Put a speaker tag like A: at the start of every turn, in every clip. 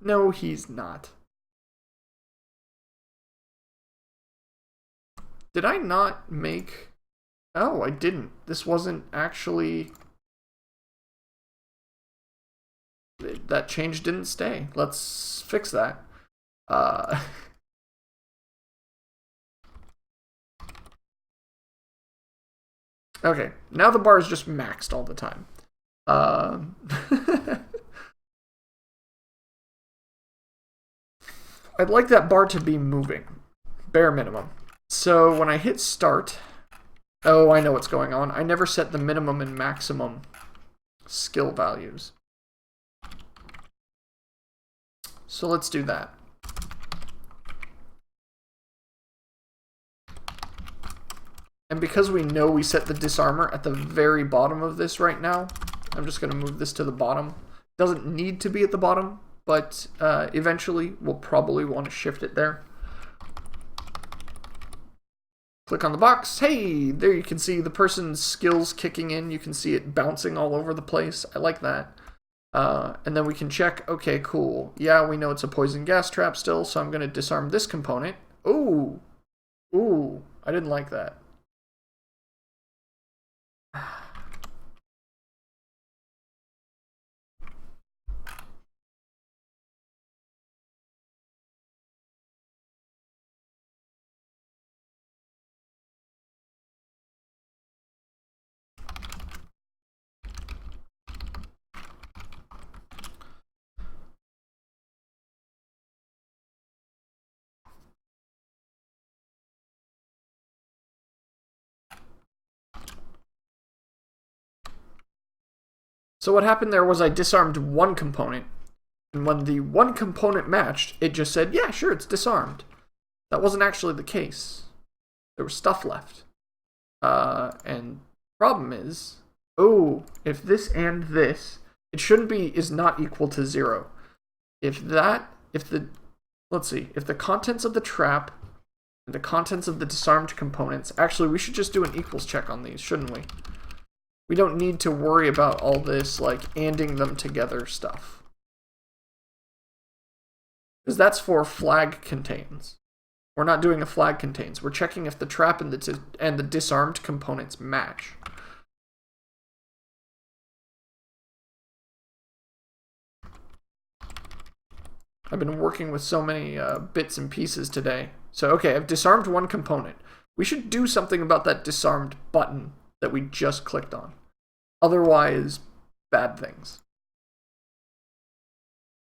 A: No, he's not. Did I not make... Oh, I didn't. This wasn't actually... That change didn't stay. Let's fix that. Okay, now the bar is just maxed all the time. I'd like that bar to be moving, bare minimum. So when I hit start, oh, I know what's going on. I never set the minimum and maximum skill values. So let's do that. And because we know we set the disarmor at the very bottom of this right now, I'm just going to move this to the bottom. Doesn't need to be at the bottom, but eventually we'll probably want to shift it there. Click on the box. Hey, there you can see the person's skills kicking in. You can see it bouncing all over the place. I like that. And then we can check, okay, cool. Yeah, we know it's a poison gas trap still, so I'm going to disarm this component. Ooh, I didn't like that. So what happened there was I disarmed one component, and when the one component matched, it just said, yeah, sure, it's disarmed. That wasn't actually the case. There was stuff left. And problem is, if this and this, it shouldn't be is not equal to 0. If the contents of the trap and the contents of the disarmed components, actually we should just do an equals check on these, shouldn't we? We don't need to worry about all this, like, anding them together stuff. Because that's for flag contains. We're not doing a flag contains. We're checking if the trap and the disarmed components match. I've been working with so many bits and pieces today. So, okay, I've disarmed one component. We should do something about that disarmed button that we just clicked on. Otherwise, bad things.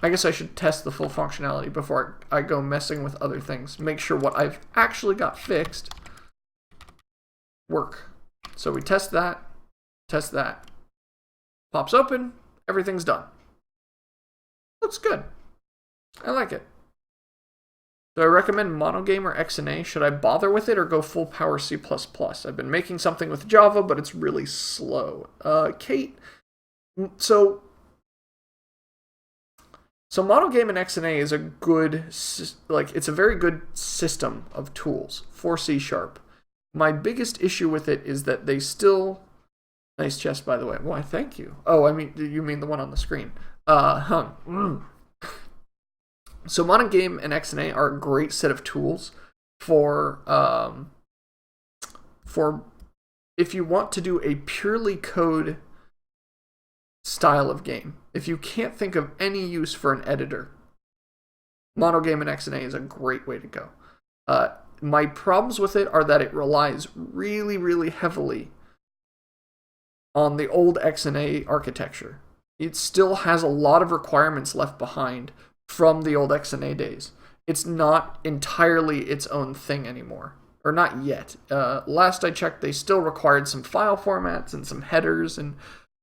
A: I guess I should test the full functionality before I go messing with other things. Make sure what I've actually got fixed work. So we test that. Pops open, everything's done. Looks good. I like it. Do I recommend Monogame or XNA? Should I bother with it or go full power C++? I've been making something with Java, but it's really slow. Kate, so Monogame and XNA is a good, it's a very good system of tools for C#. My biggest issue with it is that they still... Nice chest, by the way. Why, thank you. Oh, I mean, you mean the one on the screen. So Monogame and XNA are a great set of tools for if you want to do a purely code style of game. If you can't think of any use for an editor, Monogame and XNA is a great way to go. My problems with it are that it relies really, really heavily on the old XNA architecture. It still has a lot of requirements left behind from the old XNA days. It's not entirely its own thing anymore. Or not yet. Last I checked, they still required some file formats and some headers and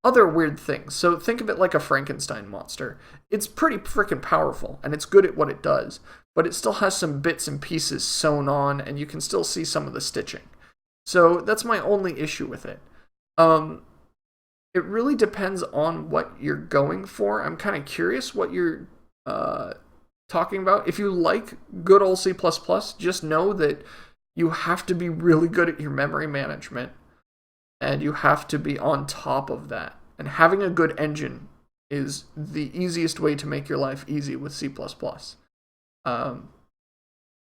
A: other weird things. So think of it like a Frankenstein monster. It's pretty freaking powerful, and it's good at what it does, but it still has some bits and pieces sewn on, and you can still see some of the stitching. So that's my only issue with it. It really depends on what you're going for. I'm kind of curious what you're talking about. If you like good old C++, just know that you have to be really good at your memory management, and you have to be on top of that. And having a good engine is the easiest way to make your life easy with C++.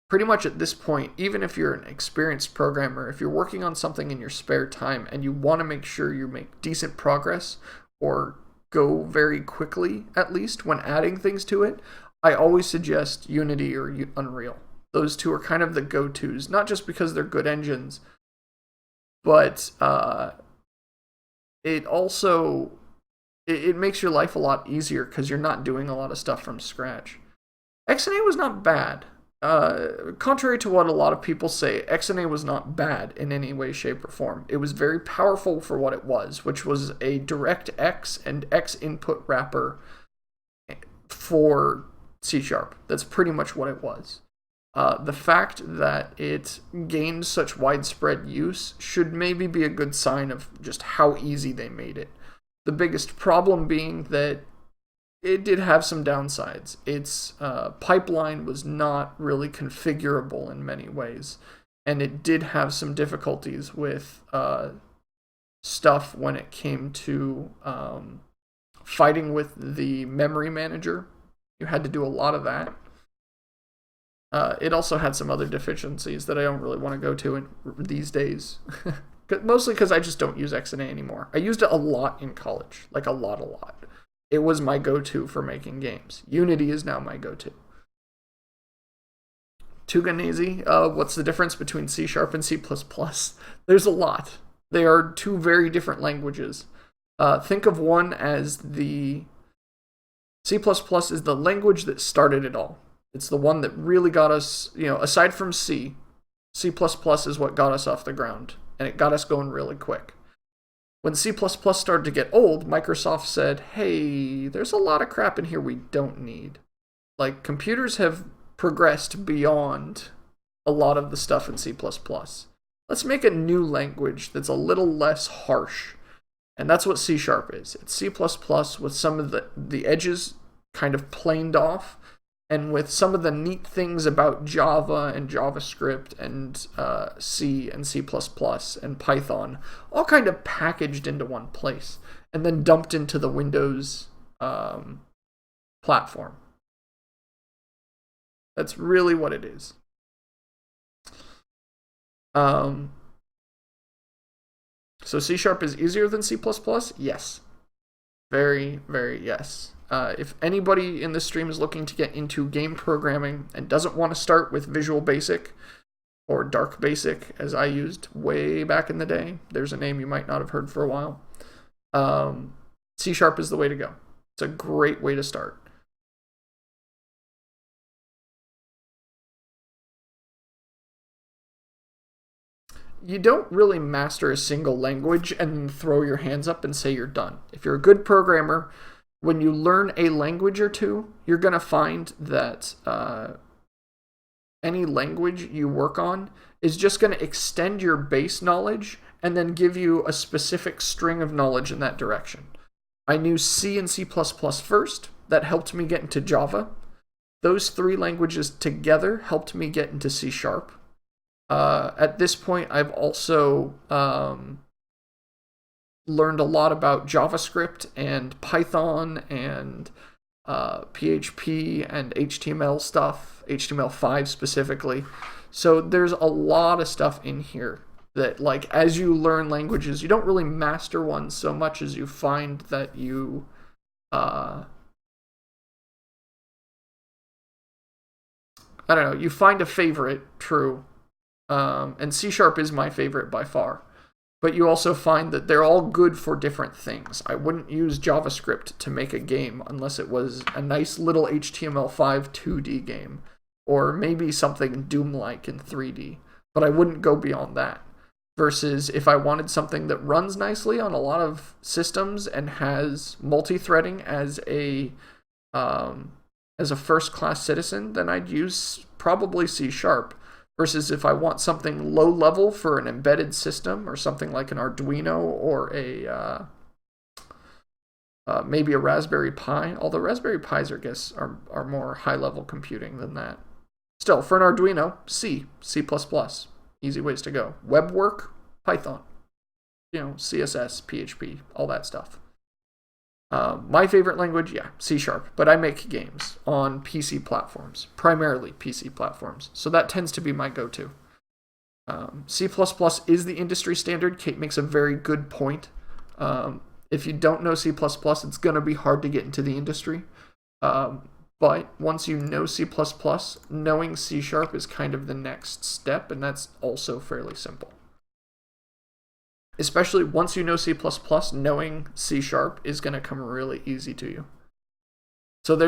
A: Pretty much at this point, even if you're an experienced programmer, if you're working on something in your spare time and you want to make sure you make decent progress or go very quickly, at least when adding things to it, I always suggest Unity or Unreal. Those two are kind of the go-tos, not just because they're good engines, but it also it makes your life a lot easier because you're not doing a lot of stuff from scratch. XNA was not bad. Contrary to what a lot of people say, XNA was not bad in any way, shape, or form. It was very powerful for what it was, which was a DirectX and X input wrapper for C#. That's pretty much what it was. The fact that it gained such widespread use should maybe be a good sign of just how easy they made it. The biggest problem being that it did have some downsides. Its pipeline was not really configurable in many ways, and it did have some difficulties with stuff when it came to fighting with the memory manager. You had to do a lot of that. It also had some other deficiencies that I don't really want to go to these days. Mostly because I just don't use XNA anymore. I used it a lot in college. Like a lot. It was my go-to for making games. Unity is now my go-to. Tuganese, what's the difference between C# and C++? There's a lot. They are two very different languages. Think of one as the... C++ is the language that started it all. It's the one that really got us, aside from C, C++ is what got us off the ground, and it got us going really quick. When C++ started to get old, Microsoft said, hey, there's a lot of crap in here we don't need. Like, computers have progressed beyond a lot of the stuff in C++. Let's make a new language that's a little less harsh. And that's what C# is. It's C++ with some of the edges kind of planed off, and with some of the neat things about Java and JavaScript and C and C++ and Python all kind of packaged into one place and then dumped into the Windows platform. That's really what it is. So C# is easier than C++? Yes. Very, very yes. If anybody in this stream is looking to get into game programming and doesn't want to start with Visual Basic or Dark Basic, as I used way back in the day, there's a name you might not have heard for a while, C# is the way to go. It's a great way to start. You don't really master a single language and throw your hands up and say you're done. If you're a good programmer, when you learn a language or two, you're going to find that any language you work on is just going to extend your base knowledge and then give you a specific string of knowledge in that direction. I knew C and C++ first. That helped me get into Java. Those three languages together helped me get into C#. At this point, I've also learned a lot about JavaScript and Python and PHP and HTML stuff, HTML5 specifically. So there's a lot of stuff in here that, like, as you learn languages, you don't really master one so much as you find that you you find a favorite, true. And C# is my favorite by far. But you also find that they're all good for different things. I wouldn't use JavaScript to make a game unless it was a nice little HTML5 2D game, or maybe something Doom-like in 3D. But I wouldn't go beyond that. Versus if I wanted something that runs nicely on a lot of systems and has multi-threading as a first-class citizen, then I'd use probably C#. Versus if I want something low level for an embedded system or something like an Arduino or maybe a Raspberry Pi, although Raspberry Pis are more high level computing than that. Still, for an Arduino, C++, easy ways to go. Web work, Python, CSS, PHP, all that stuff. My favorite language, yeah, C#, but I make games on PC platforms, primarily PC platforms, so that tends to be my go-to. C++ is the industry standard. Kate makes a very good point. If you don't know C++, it's going to be hard to get into the industry. But once you know C++, knowing C# is kind of the next step, and that's also fairly simple. Especially once you know C++, knowing C# is going to come really easy to you. So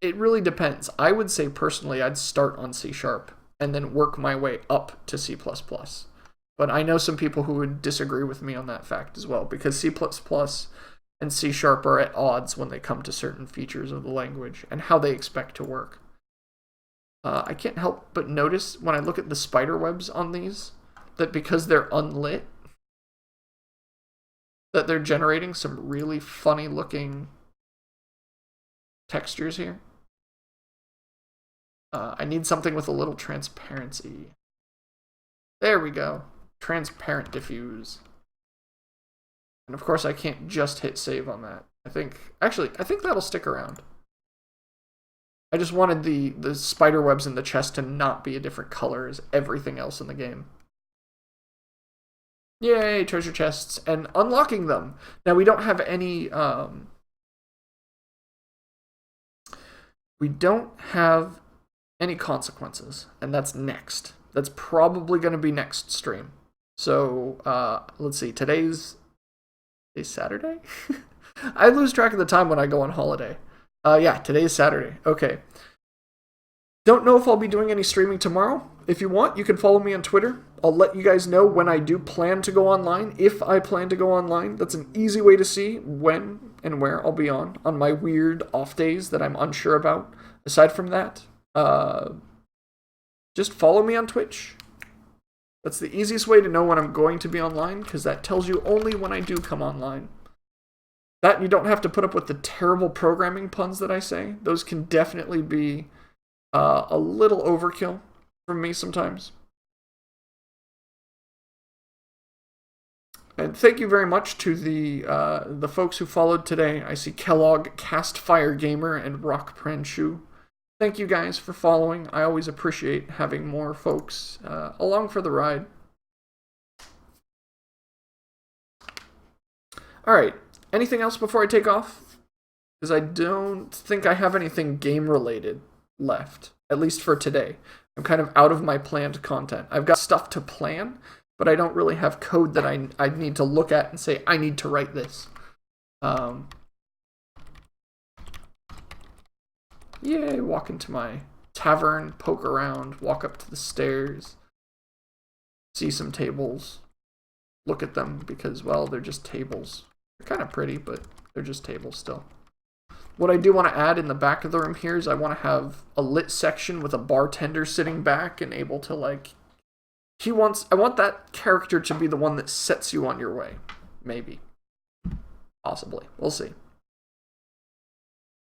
A: it really depends. I would say personally I'd start on C# and then work my way up to C++. But I know some people who would disagree with me on that fact as well, because C++ and C# are at odds when they come to certain features of the language and how they expect to work. I can't help but notice when I look at the spider webs on these that because they're unlit, that they're generating some really funny looking textures here. I need something with a little transparency. There we go. Transparent diffuse. And of course I can't just hit save on that. I think that'll stick around. I just wanted the spider webs in the chest to not be a different color as everything else in the game. Yay, treasure chests, and unlocking them. Now we don't have any, consequences, and that's next. That's probably going to be next stream. So, let's see, today's Saturday? I lose track of the time when I go on holiday. Yeah, today's Saturday. Okay. Don't know if I'll be doing any streaming tomorrow. If you want, you can follow me on Twitter. I'll let you guys know when I do plan to go online, if I plan to go online. That's an easy way to see when and where I'll be on my weird off days that I'm unsure about. Aside from that, just follow me on Twitch. That's the easiest way to know when I'm going to be online, because that tells you only when I do come online. That you don't have to put up with the terrible programming puns that I say. Those can definitely be a little overkill from me sometimes. And thank you very much to the folks who followed today. I see Kellogg, Castfire Gamer, and Rock Pranshu. Thank you guys for following. I always appreciate having more folks along for the ride. Alright, anything else before I take off? Because I don't think I have anything game-related left, at least for today. I'm kind of out of my planned content. I've got stuff to plan, but I don't really have code that I need to look at and say, I need to write this. Yay, walk into my tavern, poke around, walk up to the stairs, see some tables, look at them because, well, they're just tables. They're kind of pretty, but they're just tables still. What I do want to add in the back of the room here is I want to have a lit section with a bartender sitting back and able to, like, I want that character to be the one that sets you on your way. Maybe. Possibly. We'll see.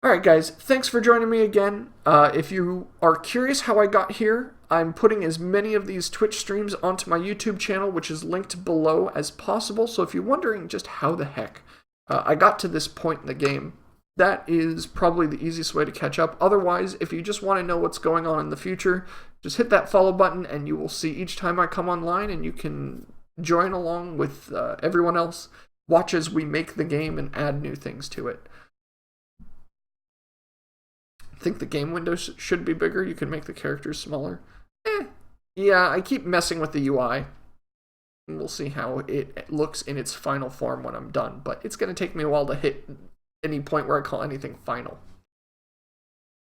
A: Alright guys, thanks for joining me again. If you are curious how I got here, I'm putting as many of these Twitch streams onto my YouTube channel, which is linked below as possible. So if you're wondering just how the heck I got to this point in the game, that is probably the easiest way to catch up. Otherwise, if you just want to know what's going on in the future, just hit that follow button and you will see each time I come online, and you can join along with everyone else. Watch as we make the game and add new things to it. I think the game window should be bigger. You can make the characters smaller. Yeah, I keep messing with the UI. And we'll see how it looks in its final form when I'm done. But it's going to take me a while to hit any point where I call anything final.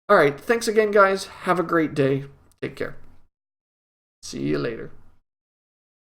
A: Alright, thanks again, guys. Have a great day. Take care. See you later.